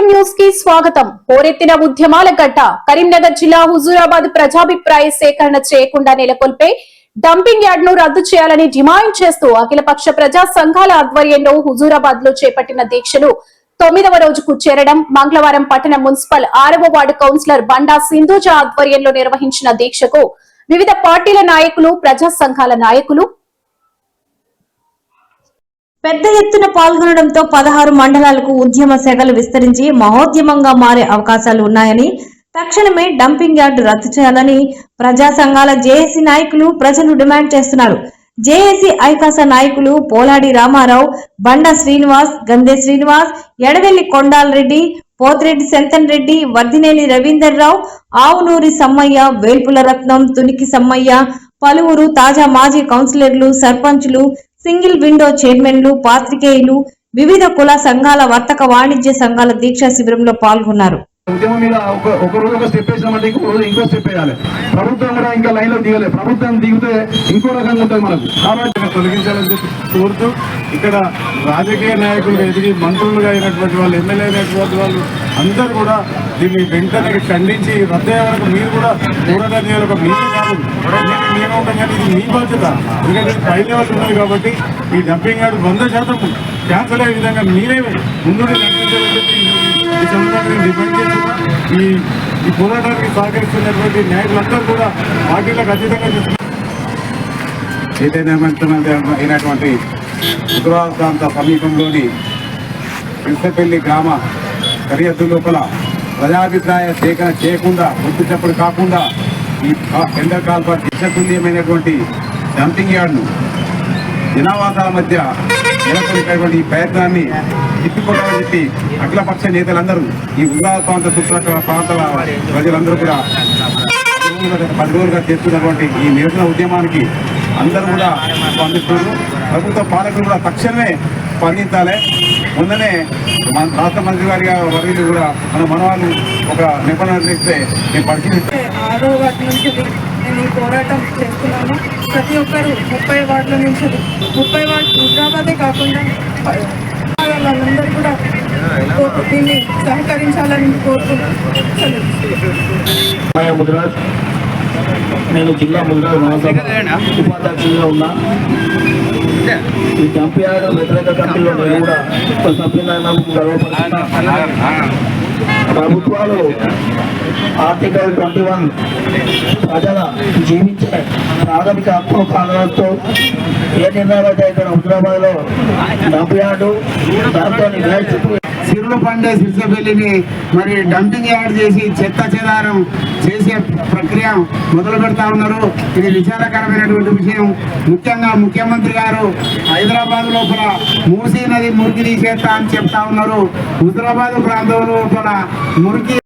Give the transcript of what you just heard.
News కి స్వాగతం. పోరెత్తిన ఉద్యమాల గడ్డ కరీంనగర్ జిల్లా హుజూరాబాద్ ప్రజాభిప్రాయ సేకరణ చేయకుండా నెలకొల్పే డంపింగ్ యార్డ్ ను రద్దు చేయాలని డిమాండ్ చేస్తూ అఖిలపక్ష ప్రజా సంఘాల ఆధ్వర్యంలో హుజూరాబాద్ లో చేపట్టిన దీక్షలు 9వ రోజుకు చేరడం. మంగళవారం పట్టణ మున్సిపల్ 6వ వార్డు కౌన్సిలర్ బండా సింధూజ ఆధ్వర్యంలో నిర్వహించిన దీక్షకు వివిధ పార్టీల నాయకులు, ప్రజా సంఘాల నాయకులు పెద్ద ఎత్తున పాల్గొనడంతో 16 మండలాలకు ఉద్యమ శాఖలు విస్తరించి మహోద్యమంగా మారే అవకాశాలు ఉన్నాయని, తక్షణమే డంపింగ్ యార్డు రద్దు చేయాలని ప్రజా సంఘాల జేఏసీ నాయకులు, ప్రజలు డిమాండ్ చేస్తున్నారు. జేఏసీ ఐకాస నాయకులు పోలాడి రామారావు, బండా శ్రీనివాస్, గందే శ్రీనివాస్, ఎడవెల్లి కొండాలరెడ్డి, పోతిరెడ్డి శంతన్ రెడ్డి, వర్ధినేని రవీందర్ రావు, ఆవునూరి సమ్మయ్య, వేల్పుల రత్నం, తునికి సమ్మయ్య, పలువురు తాజా మాజీ కౌన్సిలర్లు, సర్పంచులు, సింగిల్ విండో చైర్మన్లు, పాత్రికేయులు, వివిధ కుల సంఘాల, వర్తక వాణిజ్య సంఘాల దీక్షా శిబిరంలో పాల్గొన్నారు. ఉద్యమం మీద ఒక రోజు ఒక స్టెప్ వేసినామంటే ఇంకో రోజు ఇంకో స్టెప్ వేయాలి. ప్రభుత్వం కూడా ఇంకా లైన్ లో దిగలేదు. ప్రభుత్వం దిగితే ఇంకో రకంగా ఉంటుంది మనకు. కాబట్టి తొలగించాలని చెప్పి కోరుతూ ఇక్కడ రాజకీయ నాయకులు ఎదిగి మంత్రులుగా అయినటువంటి వాళ్ళు, ఎమ్మెల్యే అయినటువంటి వాళ్ళు అందరూ కూడా దీన్ని వెంటనే ఖండించి రద్దయ్యే వరకు మీరు కూడా పోరాటం చేయాలి. ఒక మీరే కాదు, మేము ఉంటాం కానీ ఇది మీ బాధ్యత. ఎందుకంటే పై లెవెల్ ఉన్నది కాబట్టి ఈ డంపింగ్ యార్డ్ 100% క్యాన్సల్ అయ్యే విధంగా మీరే ముందు నడిపించాలని చెప్పి ఈ సందర్భంగా డిమాండ్ చేస్తున్నా. ఈ పోరాటానికి సహకరిస్తున్నటువంటి నాయకులందరూ కూడా పార్టీలకు అతీతంగా చేస్తున్నారు. అయినటువంటి హుజూరాబాద్ ప్రాంత సమీపంలోని పెంచపల్లి గ్రామ సరిహద్దు లోపల ప్రజాభిప్రాయ సేకరణ చేయకుండా, గుర్తించప్పుడు కాకుండా ఈ ఎండకాల్ప దిశతుల్యమైనటువంటి డంపింగ్ యార్డ్ను జనావాసాల మధ్య నెలకొల్పేటువంటి ఈ ప్రయత్నాన్ని తిప్పికొట్టాలని చెప్పి అఖిలపక్ష నేతలందరూ, ఈ హుజూరాబాద్ ప్రాంత చుట్టుపక్కల ప్రాంతాల ప్రజలందరూ కూడా 10 రోజులుగా చేస్తున్నటువంటి ఈ నిరసన ఉద్యమానికి అందరూ కూడా స్పందిస్తున్నారు. ప్రభుత్వ పాలకులు కూడా తక్షణమే స్పందించాలి. మొన్ననే మన రాష్ట్ర మంత్రి గారి వర్గీయులు కూడా మన మనవాళ్ళు ఒక నిబంధన ఇస్తే నేను పరిశీలిస్తే 6వ వార్డు నుంచి నేను ఈ పోరాటం చేస్తున్నాను. ప్రతి ఒక్కరు 30 వార్డుల నుంచి 30 వార్డు హుజూరాబాదే కాకుండా వాళ్ళందరూ కూడా దీన్ని సహకరించాలని కోరుతున్నాను. నేను జిల్లా ముద్రాజ్ మహాసభ ఉపాధ్యక్షులుగా ఉన్నా. ఈ డంపింగ్ యార్డ్ వ్యతిరేక కమిటీలో నేను కూడా ఒక సభ్యులను గర్వపడుతున్నా. ప్రభుత్వాలు ఆర్టికల్ 21 ప్రజల జీవించే ప్రాథమిక హక్కును కారణంతో ఏ నిర్ణయాలు అయితే ఇక్కడ హుజూరాబాద్ లో డంపింగ్ యార్డు దాంతో సిరులు పండే సిరిసపల్లిని మరి డంపింగ్ యార్డ్ చేసి చెత్త చెదారం చేసే ప్రక్రియ మొదలు పెడతా ఉన్నారు. ఇది విచారకరమైనటువంటి విషయం. ముఖ్యంగా ముఖ్యమంత్రి గారు హైదరాబాద్ లోపల మూసీ నది మురికి తీసేస్తా అని చెప్తా ఉన్నారు. హుజూరాబాద్ ప్రాంతం లోపల మురికి